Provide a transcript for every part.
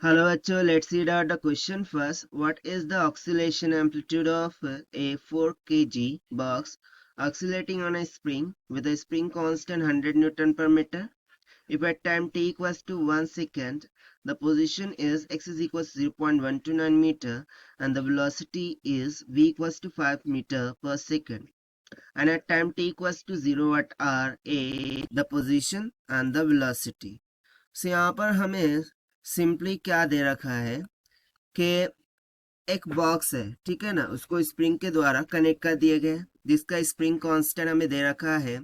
Hello, Acho. Let's read out the question first. What is the oscillation amplitude of a 4 kg box oscillating on a spring with a spring constant 100 Newton per meter? If at time t equals to 1 second, the position is x is equals to 0.129 meter and the velocity is v equals to 5 meter per second. And at time t equals to 0 at r, a, the position and the velocity. So यहाँ पर हमें simply क्या दे रखा है कि एक box है, ठीक है ना, उसको स्प्रिंग के द्वारा कनेक्ट कर दिए गए, जिसका स्प्रिंग कांस्टेंट हमें दे रखा है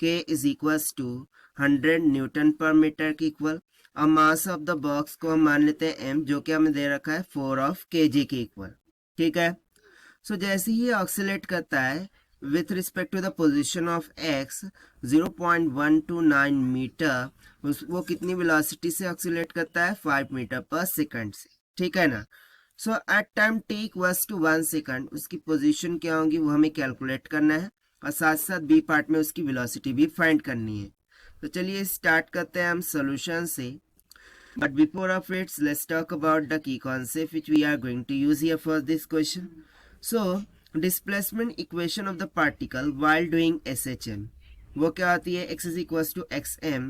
k is equals to 100 newton per metre के इक्वल। और मास ऑफ द बॉक्स को हम मान लेते हैं m, जो कि हमें दे रखा है 4 ऑफ kg के इक्वल, ठीक है। सो जैसे ही ऑक्सीलेट करता है with respect to the position of x 0.129 metre, वो कितनी वेलोसिटी से ऑक्सीलेट करता है 5 मीटर पर सेकंड से, ठीक है ना। So at time t equals to 1 second उसकी पोजीशन क्या होगी वो हमें कैलकुलेट करना है और साथ साथ बी पार्ट में उसकी वेलोसिटी भी फाइंड करनी है। तो चलिए स्टार्ट करते हैं हम सोल्यूशन से। But before of its let's talk about the key concept which we are going to use here for this question. So, displacement equation of the particle while doing SHM वो क्या आती है, x is equals to xm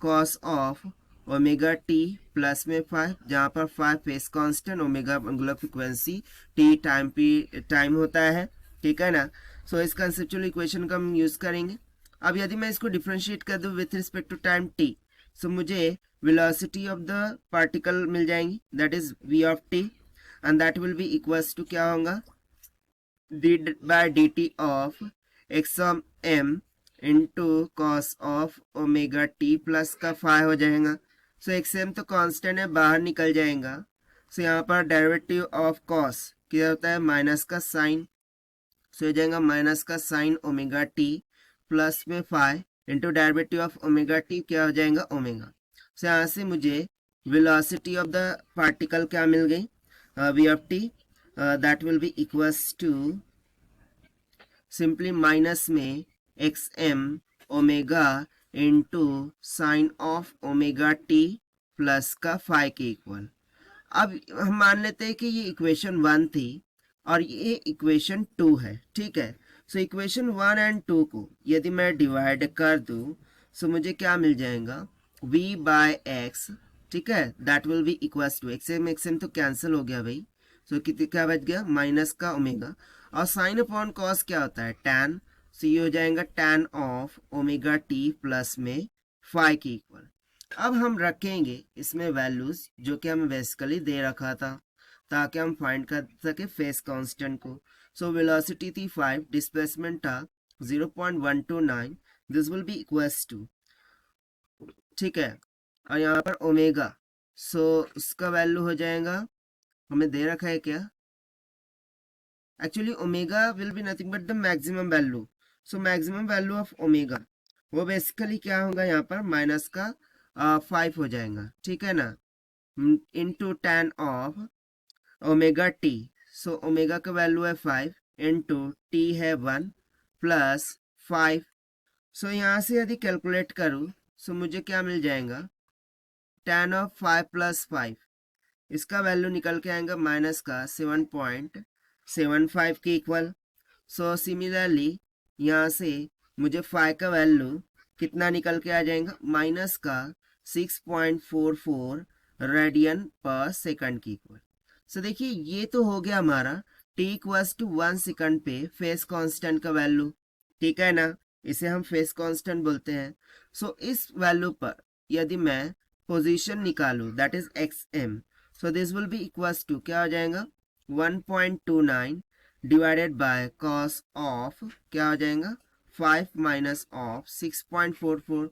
cos of omega t plus में 5, जहाँ पर 5 face constant, omega angular frequency, t time होता है, ठीक है ना। सो इस कंसेप्चुअल इक्वेशन का हम यूज करेंगे। अब यदि मैं इसको डिफरेंशिएट कर दूँ with respect to time t, so मुझे वेलोसिटी ऑफ द पार्टिकल मिल जाएंगी, that is v of t and that will be equals to क्या होगा, d by dt of x of m into cos of omega T plus का 5 हो जाएगा। So X M तो constant है, बाहर निकल जाएगा। सो यहाँ पर डेरिवेटिव ऑफ कॉस क्या होता है, माइनस का साइन, सो हो जाएगा माइनस का साइन ओमेगा टी प्लस में 5 into derivative of omega T क्या हो जाएगा, ओमेगा। सो यहाँ से मुझे वेलोसिटी ऑफ द पार्टिकल क्या मिल गई, v of t, that will be equals to simply minus में x m omega into sine of omega T plus का 5 के इक्वल। अब हम मान लेते हैं कि ये इक्वेशन 1 थी और ये इक्वेशन 2 है, ठीक है। सो इक्वेशन 1 एंड 2 को यदि मैं डिवाइड कर दूं सो मुझे क्या मिल जाएगा, v बाय एक्स, ठीक है, that will be equals to X M तो कैंसिल हो गया भाई। सो कितने क्या बच गया, माइनस का ओमेगा, और साइन अपॉन कॉस क्या होता है, टैन। सो ये हो जाएगा tan of omega T plus में 5 के इक्वल। अब हम रखेंगे इसमें वैल्यूज जो कि हमें बेसिकली दे रखा था ताकि हम फाइंड कर सके फेस कांस्टेंट को। सो वेलोसिटी थी 5, डिस्प्लेसमेंट था 0.129, this will be equals to, ठीक है, और यहाँ पर ओमेगा, सो उसका वैल्यू हो जाएगा, हमें दे रखा है क्या, actually omega will be nothing but the maximum value. So maximum value of omega वो बेसिकली क्या होगा, यहाँ पर माइनस का 5 हो जाएगा, ठीक है ना, into tan of omega T. So omega का वैल्यू है 5 इंटू टी है 1 प्लस 5। सो यहाँ से यदि कैलकुलेट करूँ सो मुझे क्या मिल जाएगा, टैन ऑफ 5 प्लस 5, इसका वैल्यू निकल के आएगा माइनस का 7.75 के इक्वल। सो सिमिलरली यहाँ से मुझे 5 का वैल्यू कितना निकल के आ जाएगा, माइनस का 6.44 रेडियन पर सेकंड के इक्वल। सो देखिए ये तो हो गया हमारा t इक्वल्स टू 1 सेकंड पे फेस कांस्टेंट का वैल्यू, ठीक है ना, इसे हम फेस कांस्टेंट बोलते हैं। सो इस वैल्यू पर यदि मैं पोजीशन निकालूं that is X M, so this will be equals to क्या हो जाएगा, 1.29 डिवाइडेड बाय कॉस ऑफ क्या हो जाएगा, 5 माइनस ऑफ 6.44।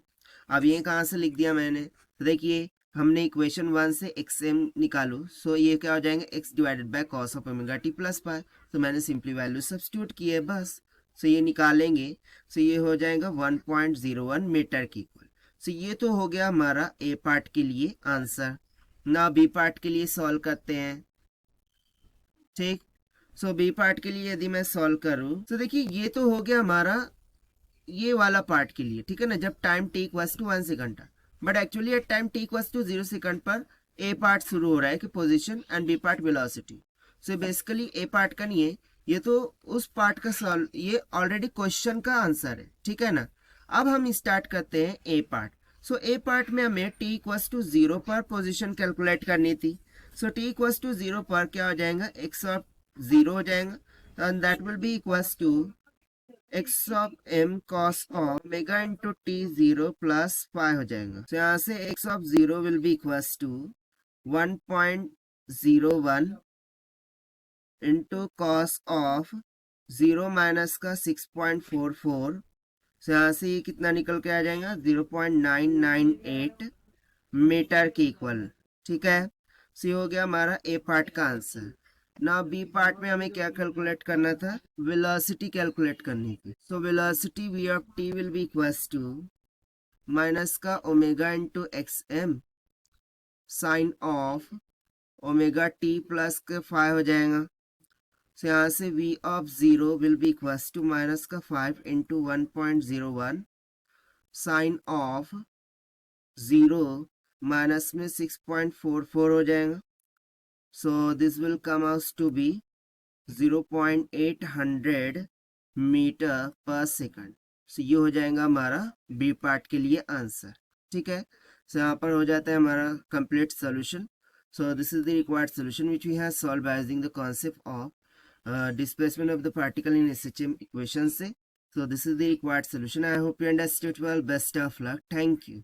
अब ये कहाँ से लिख दिया मैंने, तो देखिए हमने इक्वेशन 1 से एक्स एम निकालो, सो ये क्या हो जाएंगे, x divided by cos of omega T plus pi. तो मैंने सिंपली वैल्यू सब्स्टिट्यूट की है बस। सो ये निकालेंगे, सो ये हो जाएगा 1.01 मीटर की इक्वल। सो ये तो हो गया हमारा ए पार्ट के लिए आंसर। ना बी पार्ट के लिए सॉल्व करते हैं, ठीक। सो बी पार्ट के लिए यदि मैं सॉल्व करूं तो देखिए ये तो हो गया हमारा ये वाला पार्ट के लिए, ठीक है ना, जब time t equals to 1 second था, but actually at time t equals to 0 second पर ए पार्ट शुरू हो रहा है कि position and B part velocity. So basically A part का नहीं है, ये तो उस पार्ट का सॉल्व, ये ऑलरेडी क्वेश्चन का आंसर है, ठीक है ना। अब हम स्टार्ट करते हैं ए पार्ट। सो ए पार्ट में हमें टी इक्वल्स टू 0 पर पोजीशन कैलकुलेट करनी थी। सो टी इक्वल्स टू 0 पर क्या हो जाएगा, एक्स ऑफ 0 हो जाएगा and that will be equals to x of m cos omega into T 0 plus five हो जाएगा। तो यहाँ से x of 0 will be equals to 1.01 into cos of 0 minus का 6.44। तो यहाँ से ये कितना निकल के आ जाएगा, 0.998 मीटर के इक्वल, ठीक है। सो ये हो गया हमारा ए पार्ट का आंसर। ना बी पार्ट में हमें क्या कैलकुलेट करना था, वेलोसिटी कैलकुलेट करनी थी। So velocity v of t will be equals to minus का omega into x m sine of omega T plus के 5 हो जाएगा। सो यहाँ से v of 0 will be equals to minus का 5 इंटू 1.01 साइन ऑफ 0 माइनस में 6.44 हो जाएगा। So this will come out to be 0.800 metre पर सेकंड। सो ये हो जाएगा हमारा बी पार्ट के लिए आंसर, ठीक है। सो यहाँ पर हो जाता है हमारा complete solution. So this is the required solution which we have solved by using the concept of displacement of the particle in SHM equation से। So this is the required solution. I hope you understood well. Best of luck. Thank you.